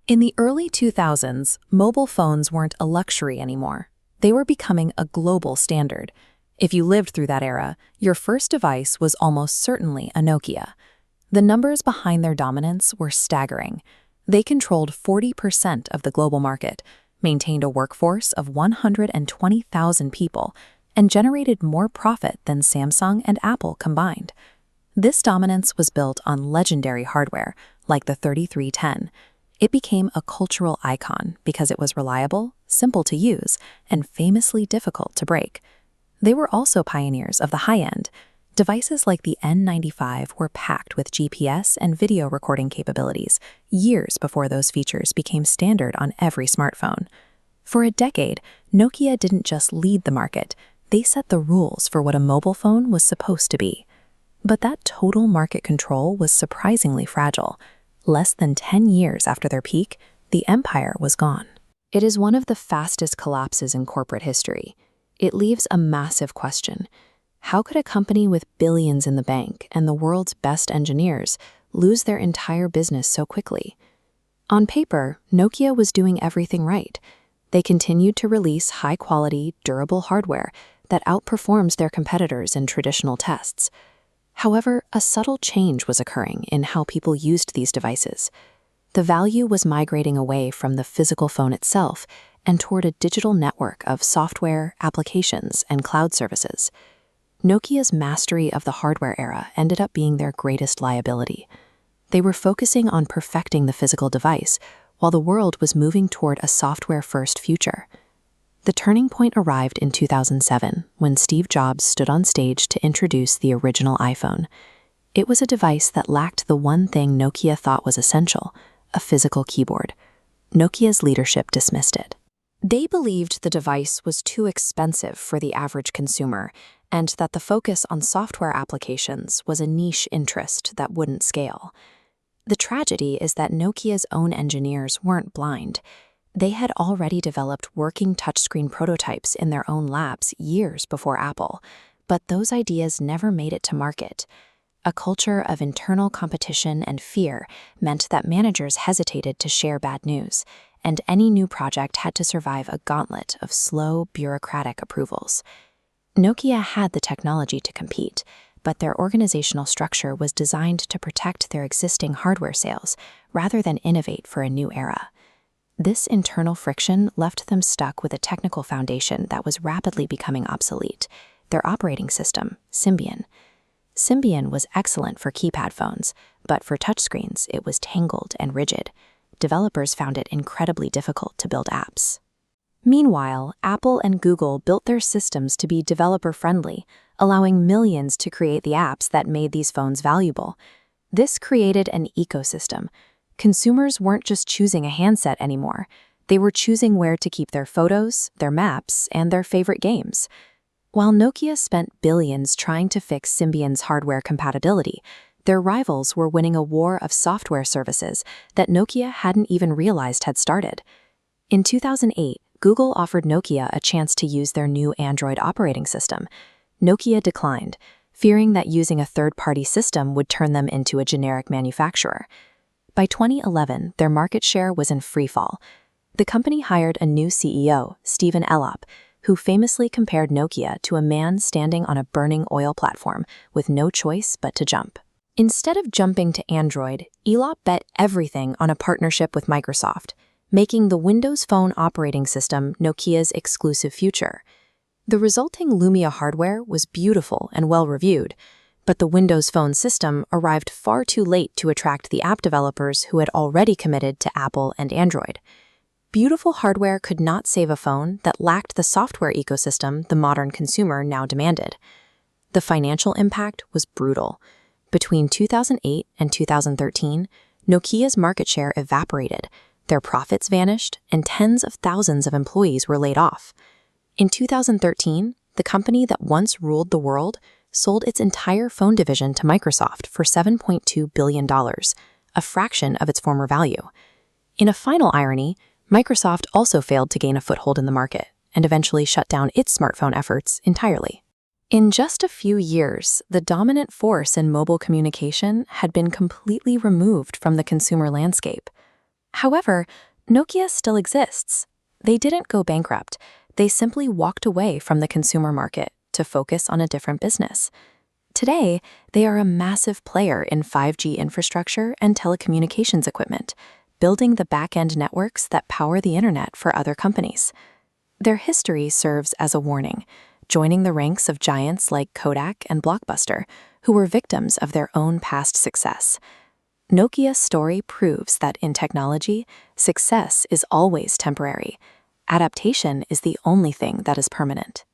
In the early 2000s, mobile phones weren't a luxury anymore. They were becoming a global standard. If you lived through that era, your first device was almost certainly a Nokia. The numbers behind their dominance were staggering. They controlled 40% of the global market, maintained a workforce of 120,000 people, and generated more profit than Samsung and Apple combined. This dominance was built on legendary hardware, like the 3310. It became a cultural icon because it was reliable, simple to use, and famously difficult to break. They were also pioneers of the high-end. Devices like the N95 were packed with GPS and video recording capabilities years before those features became standard on every smartphone. For a decade, Nokia didn't just lead the market, they set the rules for what a mobile phone was supposed to be. But that total market control was surprisingly fragile. Less than 10 years after their peak, the empire was gone. It is one of the fastest collapses in corporate history. It leaves a massive question. How could a company with billions in the bank and the world's best engineers lose their entire business so quickly? On paper, Nokia was doing everything right. They continued to release high-quality, durable hardware that outperforms their competitors in traditional tests. However, a subtle change was occurring in how people used these devices. The value was migrating away from the physical phone itself and toward a digital network of software, applications, and cloud services. Nokia's mastery of the hardware era ended up being their greatest liability. They were focusing on perfecting the physical device, while the world was moving toward a software-first future. The turning point arrived in 2007 when Steve Jobs stood on stage to introduce the original iPhone. It was a device that lacked the one thing Nokia thought was essential, a physical keyboard. Nokia's leadership dismissed it. They believed the device was too expensive for the average consumer and that the focus on software applications was a niche interest that wouldn't scale. The tragedy is that Nokia's own engineers weren't blind. They had already developed working touchscreen prototypes in their own labs years before Apple, but those ideas never made it to market. A culture of internal competition and fear meant that managers hesitated to share bad news, and any new project had to survive a gauntlet of slow, bureaucratic approvals. Nokia had the technology to compete, but their organizational structure was designed to protect their existing hardware sales rather than innovate for a new era. This internal friction left them stuck with a technical foundation that was rapidly becoming obsolete: their operating system, Symbian. Symbian was excellent for keypad phones, but for touchscreens it was tangled and rigid. Developers found it incredibly difficult to build apps. Meanwhile, Apple and Google built their systems to be developer-friendly, allowing millions to create the apps that made these phones valuable. This created an ecosystem. Consumers weren't just choosing a handset anymore. They were choosing where to keep their photos, their maps, and their favorite games. While Nokia spent billions trying to fix Symbian's hardware compatibility, their rivals were winning a war of software services that Nokia hadn't even realized had started. In 2008, Google offered Nokia a chance to use their new Android operating system. Nokia declined, fearing that using a third-party system would turn them into a generic manufacturer. By 2011, their market share was in freefall. The company hired a new CEO, Stephen Elop, who famously compared Nokia to a man standing on a burning oil platform with no choice but to jump. Instead of jumping to Android, Elop bet everything on a partnership with Microsoft, making the Windows Phone operating system Nokia's exclusive future. The resulting Lumia hardware was beautiful and well-reviewed, but the Windows Phone system arrived far too late to attract the app developers who had already committed to Apple and Android. Beautiful hardware could not save a phone that lacked the software ecosystem the modern consumer now demanded. The financial impact was brutal. Between 2008 and 2013, Nokia's market share evaporated, their profits vanished, and tens of thousands of employees were laid off. In 2013, the company that once ruled the world sold its entire phone division to Microsoft for $7.2 billion, a fraction of its former value. In a final irony, Microsoft also failed to gain a foothold in the market and eventually shut down its smartphone efforts entirely. In just a few years, the dominant force in mobile communication had been completely removed from the consumer landscape. However, Nokia still exists. They didn't go bankrupt. They simply walked away from the consumer market to focus on a different business. Today, they are a massive player in 5G infrastructure and telecommunications equipment, building the back-end networks that power the internet for other companies. Their history serves as a warning, joining the ranks of giants like Kodak and Blockbuster, who were victims of their own past success. Nokia's story proves that in technology, success is always temporary. Adaptation is the only thing that is permanent.